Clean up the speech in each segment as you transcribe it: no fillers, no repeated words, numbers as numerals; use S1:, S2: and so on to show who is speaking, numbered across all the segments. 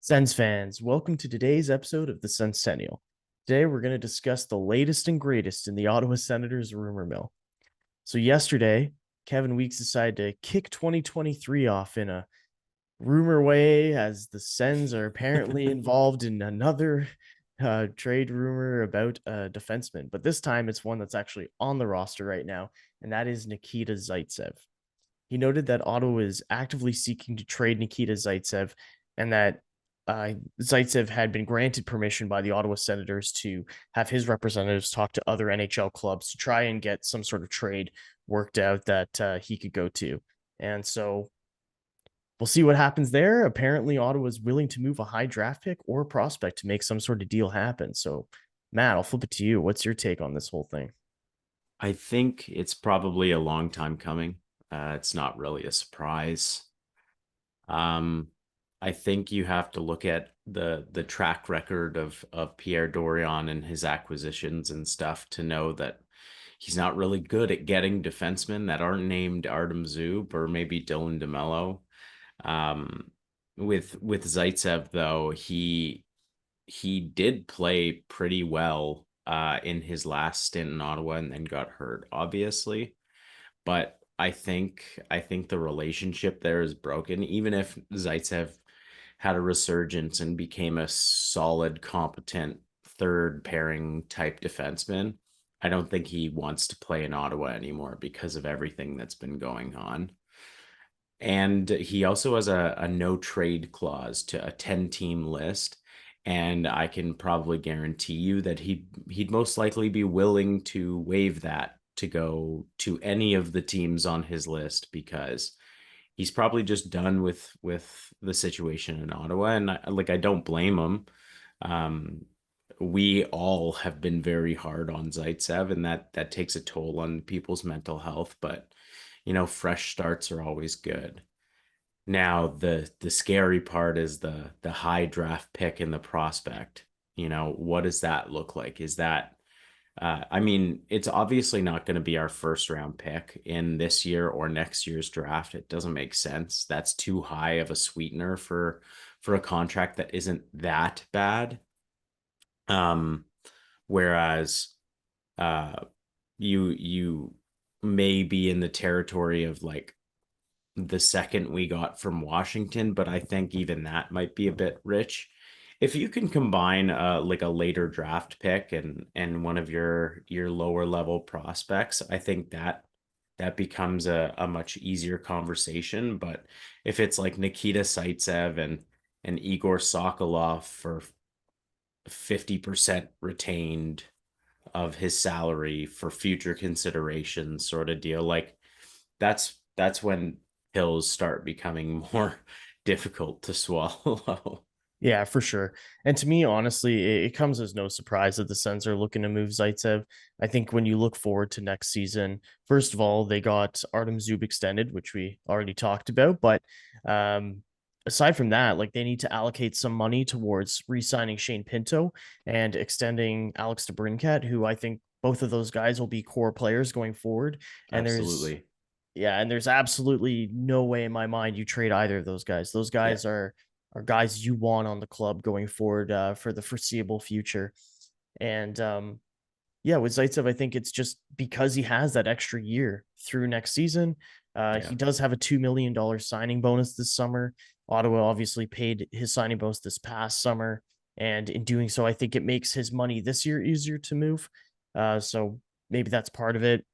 S1: Sens fans, welcome to today's episode of the Senstennial. Today we're going to discuss the latest and greatest in the Ottawa Senators rumor mill. So yesterday, Kevin Weeks decided to kick 2023 off in a rumor way as the Sens are apparently involved in another trade rumor about a defenseman, but this time it's one that's actually on the roster right now, and that is Nikita Zaitsev. He noted that Ottawa is actively seeking to trade Nikita Zaitsev and that Zaitsev had been granted permission by the Ottawa Senators to have his representatives talk to other NHL clubs to try and get some sort of trade worked out that he could go to. And so we'll see what happens there. Apparently, Ottawa is willing to move a high draft pick or a prospect to make some sort of deal happen. So, Matt, I'll flip it to you. What's your take on this whole thing?
S2: I think it's probably a long time coming. It's not really a surprise. Um, I think you have to look at the track record of Pierre Dorion and his acquisitions and stuff to know that he's not really good at getting defensemen that aren't named Artem Zub or maybe Dylan DeMello. Um, with Zaitsev though, he did play pretty well in his last stint in Ottawa and then got hurt, obviously. But I think the relationship there is broken. Even if Zaitsev had a resurgence and became a solid, competent third pairing type defenseman, I don't think he wants to play in Ottawa anymore because of everything that's been going on. And he also has a no trade clause to a 10-team list. And I can probably guarantee you that he'd most likely be willing to waive that to go to any of the teams on his list because he's probably just done with the situation in Ottawa. And I don't blame him. Um, we all have been very hard on Zaitsev, and that takes a toll on people's mental health. But fresh starts are always good. Now the scary part is the high draft pick and the prospect. What does that look like? Is that I mean, it's obviously not going to be our first round pick in this year or next year's draft. It doesn't make sense. That's too high of a sweetener for a contract that isn't that bad. Um, whereas uh you may be in the territory of like the second we got from Washington, but I think even that might be a bit rich. If you can combine like a later draft pick and one of your lower level prospects, I think that becomes a much easier conversation. But if it's like Nikita Zaitsev and Igor Sokolov for 50% retained of his salary for future considerations sort of deal, like that's when pills start becoming more difficult to swallow.
S1: Yeah, for sure. And to me, honestly, it comes as no surprise that the Sens are looking to move Zaitsev. I think when you look forward to next season, first of all, they got Artem Zub extended, which we already talked about. But um, aside from that, like they need to allocate some money towards re-signing Shane Pinto and extending Alex DeBrincat, who I think both of those guys will be core players going forward. And there's
S2: Absolutely.
S1: yeah, and there's absolutely no way in my mind you trade either of those guys. Those
S2: Yeah.
S1: guys are guys you want on the club going forward for the foreseeable future. And yeah, with Zaitsev, I think it's just because he has that extra year through next season.
S2: Yeah.
S1: He does have a $2 million signing bonus this summer. Ottawa obviously paid his signing bonus this past summer, and in doing so, I think it makes his money this year easier to move. So maybe that's part of it.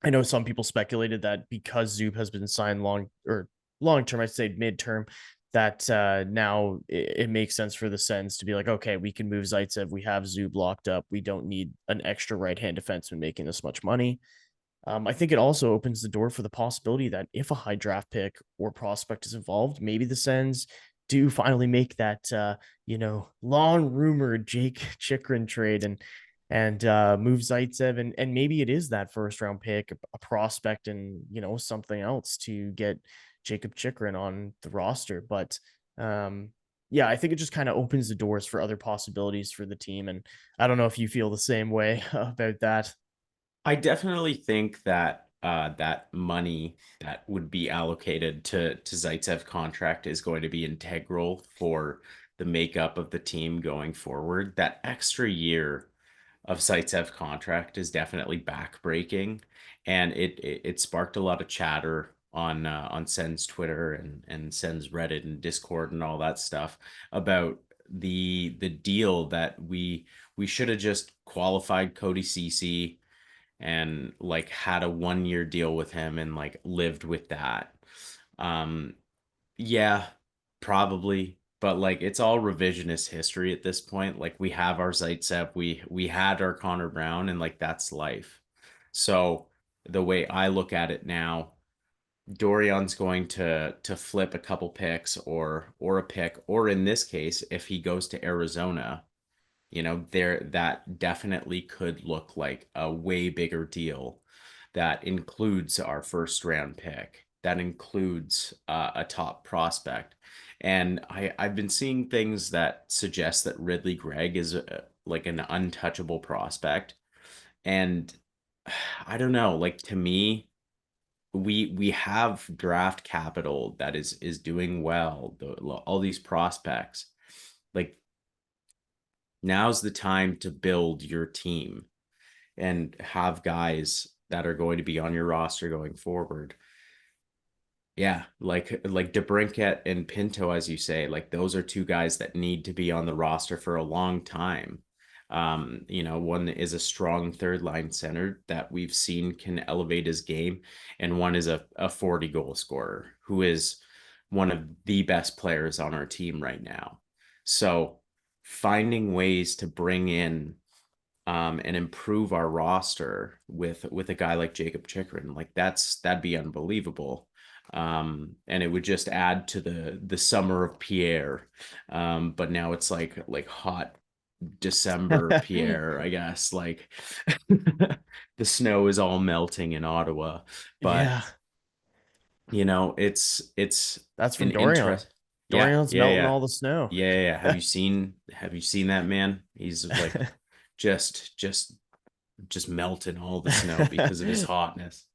S1: I know some people speculated that because Zoop has been signed long term, I'd say midterm, that now it makes sense for the Sens to be like, okay, we can move Zaitsev. We have Zub locked up. We don't need an extra right hand defenseman making this much money. I think it also opens the door for the possibility that if a high draft pick or prospect is involved, maybe the Sens do finally make that long rumored Jake Chikrin trade and move Zaitsev and maybe it is that first round pick, a prospect, and something else to get Jacob Chikrin on the roster. But yeah, I think it just kind of opens the doors for other possibilities for the team, and I don't know if you feel the same way about that.
S2: I definitely think that that money that would be allocated to Zaitsev contract is going to be integral for the makeup of the team going forward, that extra year of Zaitsev contract is definitely backbreaking, and it sparked a lot of chatter on Sens Twitter and Sens Reddit and Discord and all that stuff about the deal that we should have just qualified Cody Ceci and like had a 1 year deal with him and like lived with that. Um, yeah, probably. But like it's all revisionist history at this point. Like we have our Zaitsev, we had our Connor Brown, and like that's life. So the way I look at it now, Dorion's going to flip a couple picks or a pick, or in this case, if he goes to Arizona, there that definitely could look like a way bigger deal that includes our first round pick, that includes a top prospect. And I've been seeing things that suggest that Ridley Gregg is like an untouchable prospect. And I don't know, like to me, we have draft capital that is doing well. All these prospects, like now's the time to build your team and have guys that are going to be on your roster going forward. Yeah, like DeBrincat and Pinto, as you say, like those are two guys that need to be on the roster for a long time. One is a strong third line center that we've seen can elevate his game, and one is a 40 goal scorer who is one of the best players on our team right now. So finding ways to bring in and improve our roster with a guy like Jacob Chikrin, like that'd be unbelievable. And it would just add to the summer of Pierre. But now it's like hot December Pierre, I guess. Like the snow is all melting in Ottawa, but
S1: Yeah,
S2: it's
S1: that's from
S2: an
S1: Dorian.
S2: interest. Yeah,
S1: Dorian's
S2: yeah,
S1: melting
S2: yeah.
S1: all the snow.
S2: Yeah, yeah, yeah. Have you seen that man? He's like just melting all the snow because of his hotness.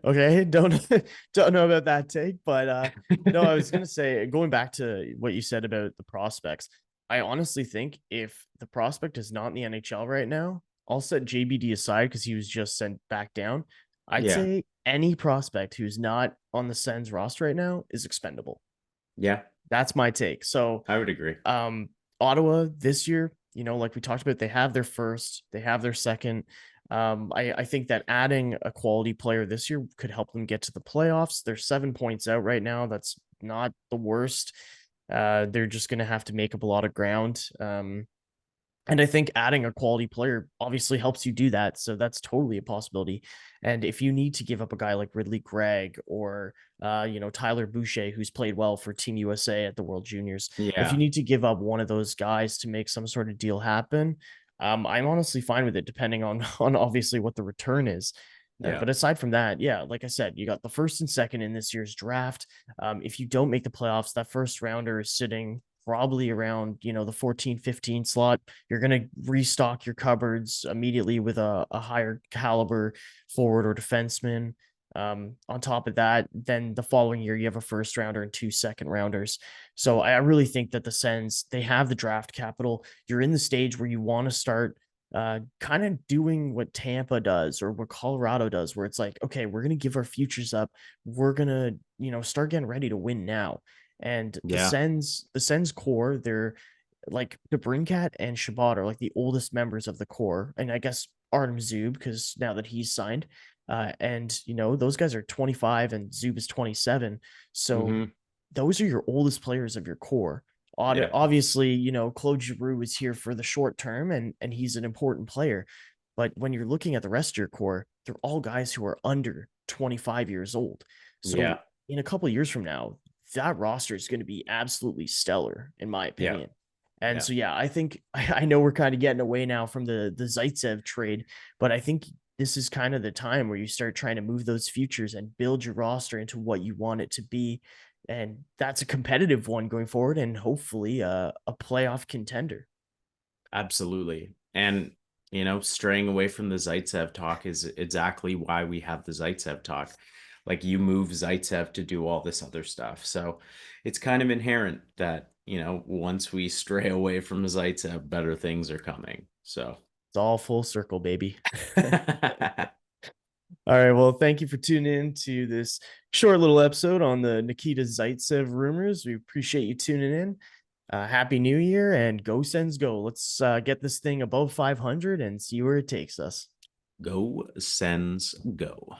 S1: Okay, don't don't know about that take, but no, I was gonna say, going back to what you said about the prospects, I honestly think if the prospect is not in the NHL right now, I'll set JBD aside because he was just sent back down. I'd
S2: Yeah,
S1: say any prospect who's not on the Sens roster right now is expendable.
S2: yeah,
S1: That's my take. So
S2: I would agree.
S1: um, Ottawa this year, like we talked about, they have their first, they have their second. I think that adding a quality player this year could help them get to the playoffs. They're 7 points out right now. That's not the worst. They're just going to have to make up a lot of ground. And I think adding a quality player obviously helps you do that. So that's totally a possibility. And if you need to give up a guy like Ridley Gregg or Tyler Boucher, who's played well for Team USA at the World Juniors, if you
S2: Yeah,
S1: need to give up one of those guys to make some sort of deal happen, I'm honestly fine with it, depending on on obviously what the return is.
S2: yeah,
S1: But aside from that, yeah, like I said, you got the first and second in this year's draft. If you don't make the playoffs, that first rounder is sitting probably around the 14-15 slot. You're going to restock your cupboards immediately with a higher caliber forward or defenseman. On top of that, then the following year you have a first rounder and two second rounders. So I really think that the Sens, they have the draft capital. You're in the stage where you want to start kind of doing what Tampa does or what Colorado does, where it's like, okay, we're going to give our futures up. We're going to, start getting ready to win now. And
S2: yeah,
S1: The Sens core, they're like DeBrincat and Shabbat are like the oldest members of the core. And I guess Artem Zub, because now that he's signed, and those guys are 25 and Zub is 27. So
S2: mm-hmm,
S1: those are your oldest players of your core.
S2: yeah,
S1: Obviously, Claude Giroux is here for the short term, and he's an important player. But when you're looking at the rest of your core, they're all guys who are under 25 years old. So
S2: yeah,
S1: in a couple of years from now, that roster is going to be absolutely stellar, in my
S2: yeah,
S1: opinion. And
S2: yeah.
S1: so, yeah, I think I know we're kind of getting away now from the Zaitsev trade, but I think this is kind of the time where you start trying to move those futures and build your roster into what you want it to be. And that's a competitive one going forward, and hopefully a playoff contender.
S2: Absolutely. And straying away from the Zaitsev talk is exactly why we have the Zaitsev talk. Like you move Zaitsev to do all this other stuff. So it's kind of inherent that, once we stray away from Zaitsev, better things are coming. So
S1: It's all full circle, baby. All right. Well, thank you for tuning in to this short little episode on the Nikita Zaitsev rumors. We appreciate you tuning in. Happy New Year and go Sens go. Let's get this thing above 500 and see where it takes us.
S2: Go Sens go.